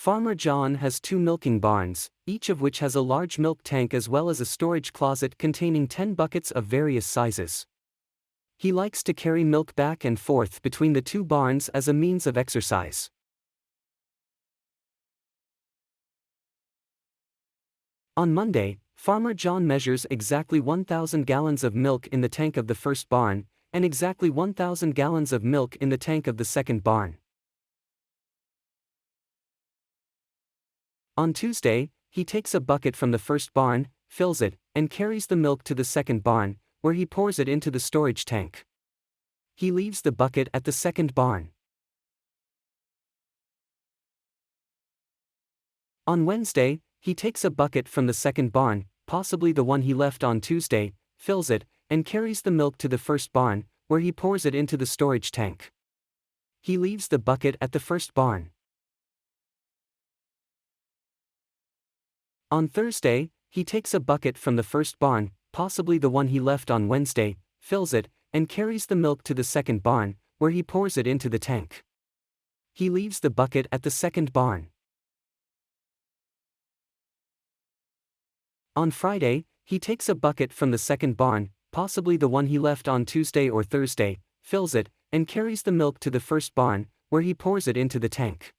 Farmer John has two milking barns, each of which has a large milk tank as well as a storage closet containing 10 buckets of various sizes. He likes to carry milk back and forth between the two barns as a means of exercise. On Monday, Farmer John measures exactly 1,000 gallons of milk in the tank of the first barn, and exactly 1,000 gallons of milk in the tank of the second barn. On Tuesday, he takes a bucket from the first barn, fills it, and carries the milk to the second barn, where he pours it into the storage tank. He leaves the bucket at the second barn. On Wednesday, he takes a bucket from the second barn, possibly the one he left on Tuesday, fills it, and carries the milk to the first barn, where he pours it into the storage tank. He leaves the bucket at the first barn. On Thursday, he takes a bucket from the first barn, possibly the one he left on Wednesday, fills it, and carries the milk to the second barn, where he pours it into the tank. He leaves the bucket at the second barn. On Friday, he takes a bucket from the second barn, possibly the one he left on Tuesday or Thursday, fills it, and carries the milk to the first barn, where he pours it into the tank.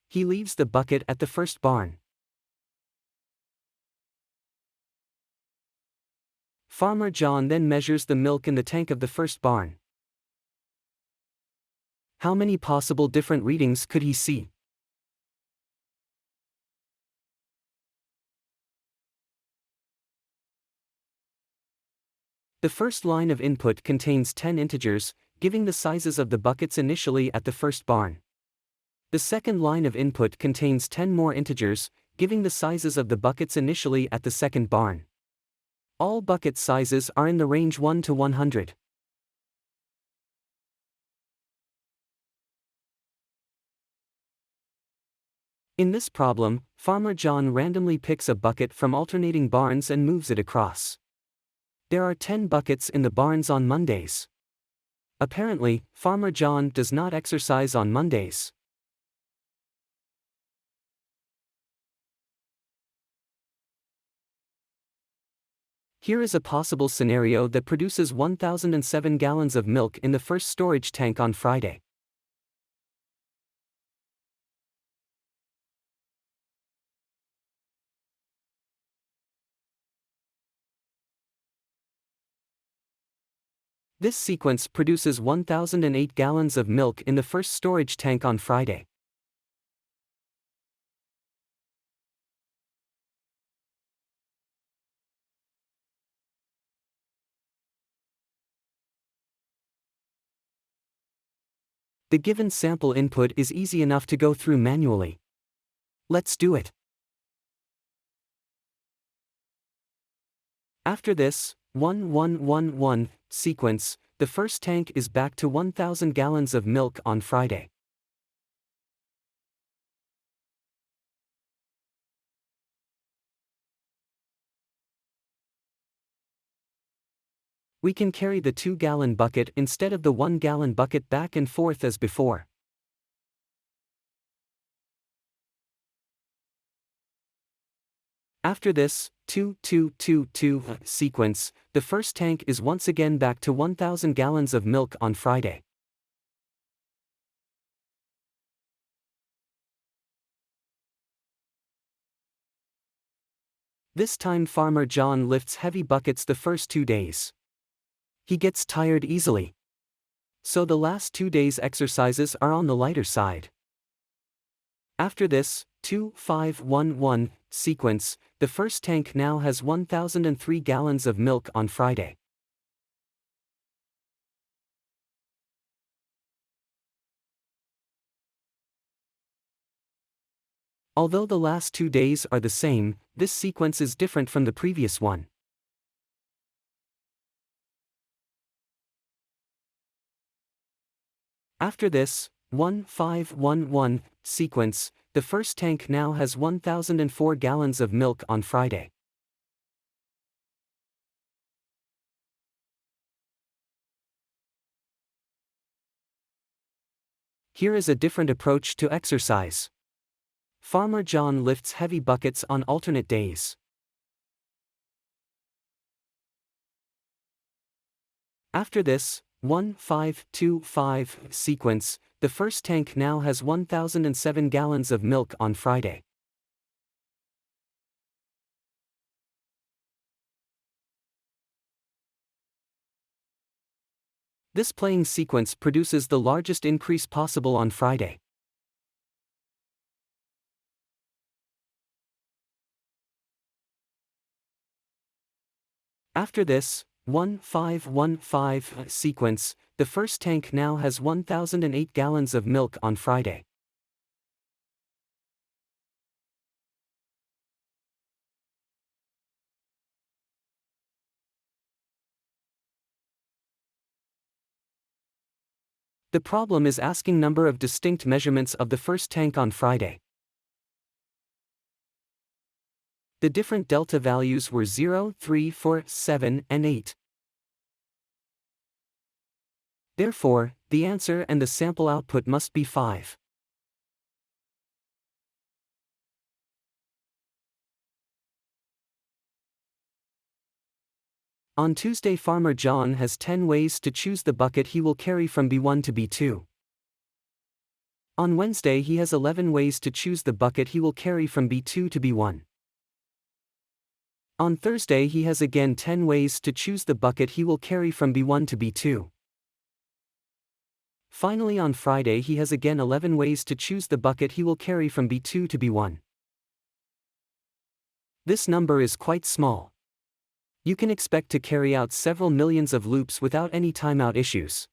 He leaves the bucket at the first barn. Farmer John then measures the milk in the tank of the first barn. How many possible different readings could he see? The first line of input contains 10 integers, giving the sizes of the buckets initially at the first barn. The second line of input contains 10 more integers, giving the sizes of the buckets initially at the second barn. All bucket sizes are in the range 1 to 100. In this problem, Farmer John randomly picks a bucket from alternating barns and moves it across. There are 10 buckets in the barns on Mondays. Apparently, Farmer John does not exercise on Mondays. Here is a possible scenario that produces 1,007 gallons of milk in the first storage tank on Friday. This sequence produces 1,008 gallons of milk in the first storage tank on Friday. The given sample input is easy enough to go through manually. Let's do it. After this 1111 sequence, the first tank is back to 1,000 gallons of milk on Friday. We can carry the 2-gallon bucket instead of the 1-gallon bucket back and forth as before. After this 2222 sequence, the first tank is once again back to 1,000 gallons of milk on Friday. This time Farmer John lifts heavy buckets the first 2 days. He gets tired easily. So the last 2 days' exercises are on the lighter side. After this 2511 sequence, the first tank now has 1,003 gallons of milk on Friday. Although the last 2 days are the same, this sequence is different from the previous one. After this 1511 sequence, the first tank now has 1,004 gallons of milk on Friday. Here is a different approach to exercise. Farmer John lifts heavy buckets on alternate days. After this 1-5-2-5 sequence, the first tank now has 1,007 gallons of milk on Friday. This playing sequence produces the largest increase possible on Friday. After this 1-5-1-5 sequence, the first tank now has 1,008 gallons of milk on Friday. The problem is asking number of distinct measurements of the first tank on Friday. The different delta values were 0, 3, 4, 7, and 8. Therefore, the answer and the sample output must be 5. On Tuesday, Farmer John has 10 ways to choose the bucket he will carry from B1 to B2. On Wednesday, he has 11 ways to choose the bucket he will carry from B2 to B1. On Thursday, he has again 10 ways to choose the bucket he will carry from B1 to B2. Finally, on Friday, he has again 11 ways to choose the bucket he will carry from B2 to B1. This number is quite small. You can expect to carry out several millions of loops without any timeout issues.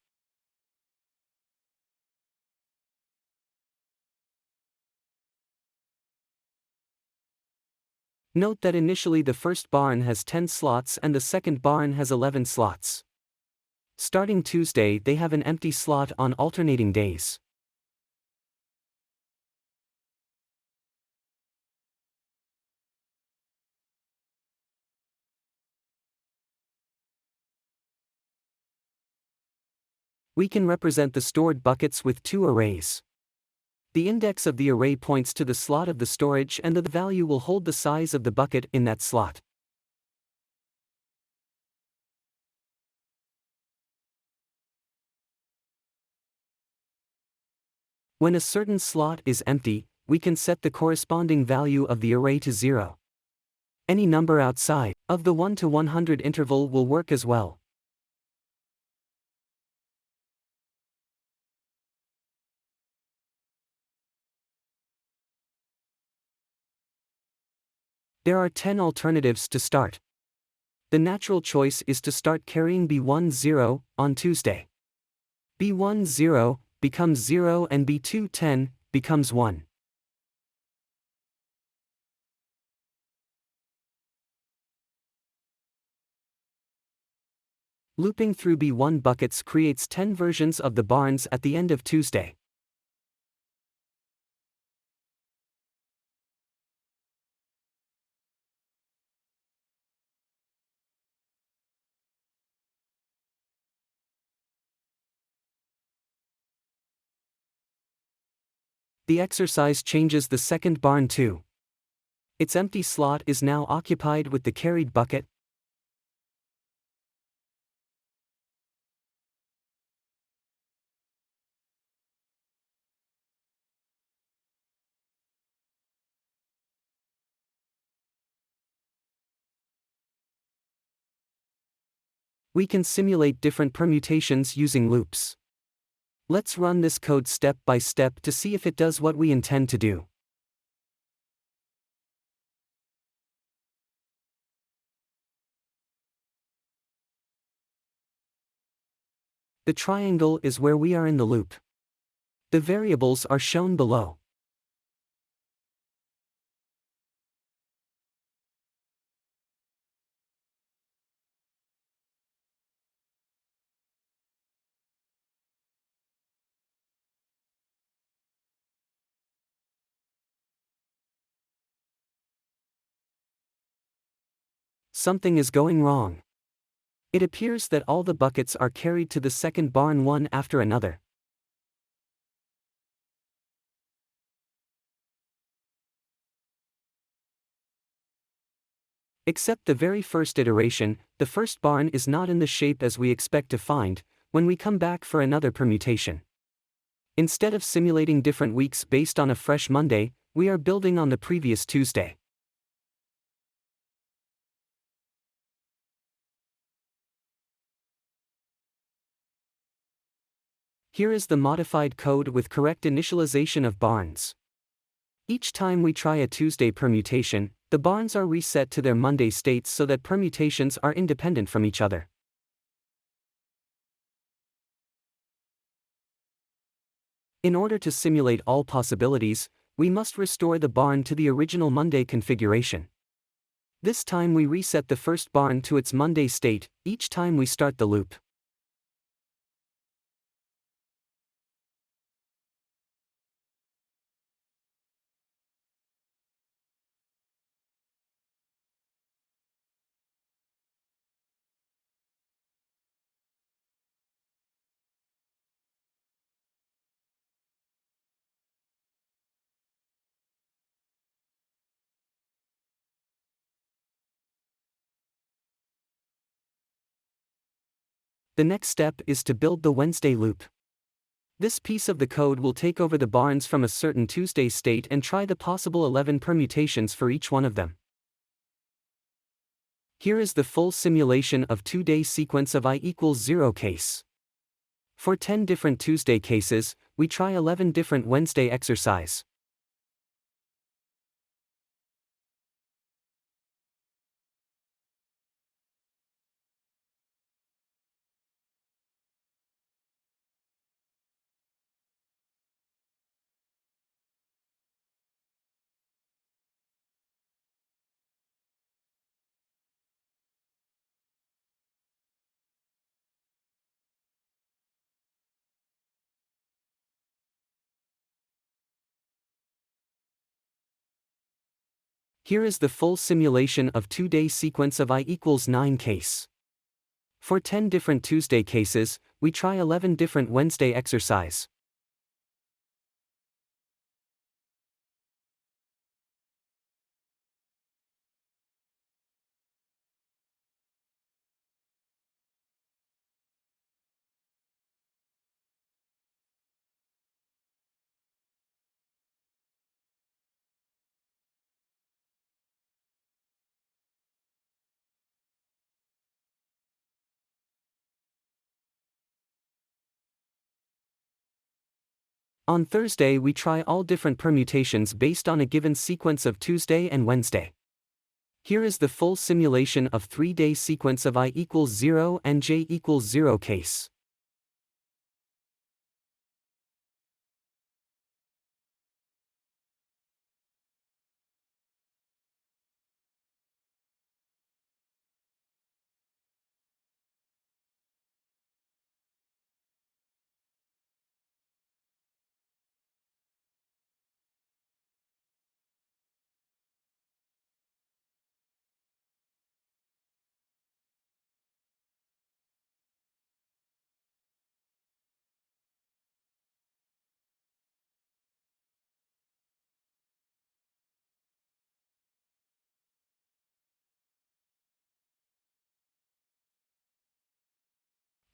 Note that initially the first barn has 10 slots and the second barn has 11 slots. Starting Tuesday, they have an empty slot on alternating days. We can represent the stored buckets with two arrays. The index of the array points to the slot of the storage and the value will hold the size of the bucket in that slot. When a certain slot is empty, we can set the corresponding value of the array to 0. Any number outside of the 1 to 100 interval will work as well. There are 10 alternatives to start. The natural choice is to start carrying B1 0 on Tuesday. B1 0 becomes 0 and B2 10 becomes 1. Looping through B1 buckets creates 10 versions of the barns at the end of Tuesday. The exercise changes the second barn too. Its empty slot is now occupied with the carried bucket. We can simulate different permutations using loops. Let's run this code step by step to see if it does what we intend to do. The triangle is where we are in the loop. The variables are shown below. Something is going wrong. It appears that all the buckets are carried to the second barn one after another. Except the very first iteration, the first barn is not in the shape as we expect to find when we come back for another permutation. Instead of simulating different weeks based on a fresh Monday, we are building on the previous Tuesday. Here is the modified code with correct initialization of barns. Each time we try a Tuesday permutation, the barns are reset to their Monday states so that permutations are independent from each other. In order to simulate all possibilities, we must restore the barn to the original Monday configuration. This time we reset the first barn to its Monday state each time we start the loop. The next step is to build the Wednesday loop. This piece of the code will take over the barns from a certain Tuesday state and try the possible 11 permutations for each one of them. Here is the full simulation of 2-day sequence of i=0 case. For 10 different Tuesday cases, we try 11 different Wednesday exercise. Here is the full simulation of 2-day sequence of i=9 case. For 10 different Tuesday cases, we try 11 different Wednesday exercise. On Thursday we try all different permutations based on a given sequence of Tuesday and Wednesday. Here is the full simulation of 3-day sequence of i=0 and j=0 case.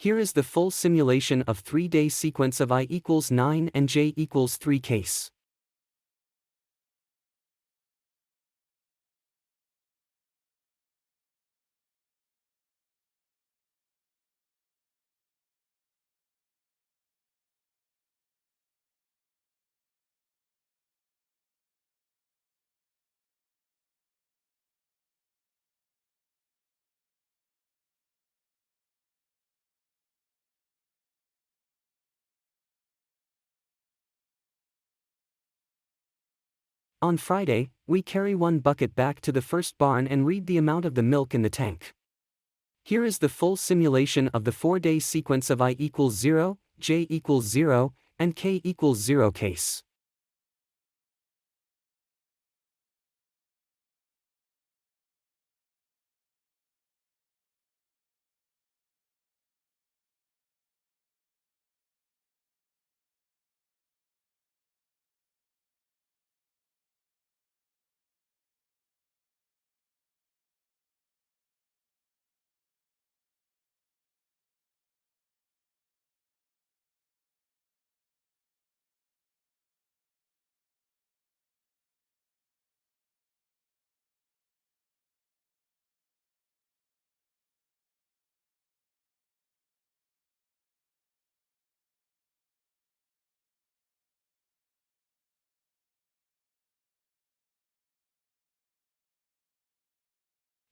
Here is the full simulation of 3-day sequence of i=9 and j=3 case. On Friday, we carry one bucket back to the first barn and read the amount of the milk in the tank. Here is the full simulation of the 4-day sequence of i=0, j=0, and k=0 case.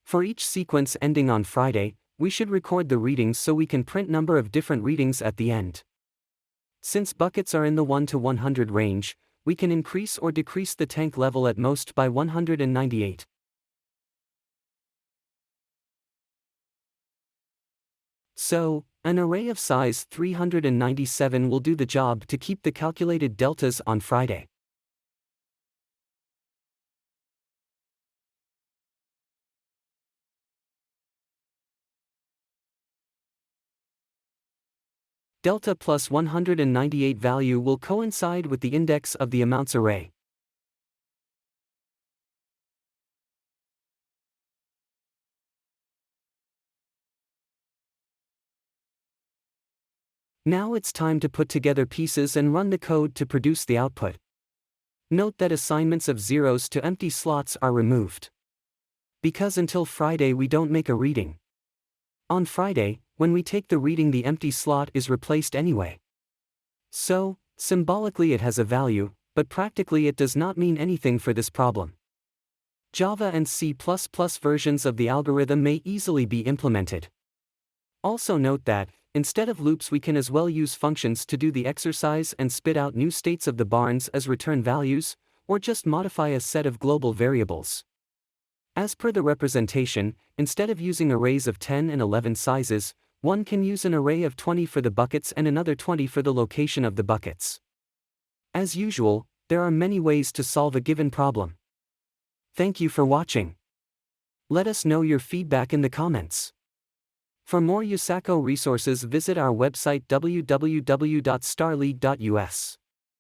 For each sequence ending on Friday, we should record the readings so we can print number of different readings at the end. Since buckets are in the 1 to 100 range, we can increase or decrease the tank level at most by 198. So, an array of size 397 will do the job to keep the calculated deltas on Friday. Delta plus 198 value will coincide with the index of the amounts array. Now it's time to put together pieces and run the code to produce the output. Note that assignments of zeros to empty slots are removed, because until Friday we don't make a reading. On Friday, when we take the reading, the empty slot is replaced anyway. So, symbolically it has a value, but practically it does not mean anything for this problem. Java and C++ versions of the algorithm may easily be implemented. Also note that, instead of loops, we can as well use functions to do the exercise and spit out new states of the barns as return values, or just modify a set of global variables. As per the representation, instead of using arrays of 10 and 11 sizes, one can use an array of 20 for the buckets and another 20 for the location of the buckets. As usual, there are many ways to solve a given problem. Thank you for watching. Let us know your feedback in the comments. For more USACO resources, visit our website www.starleague.us.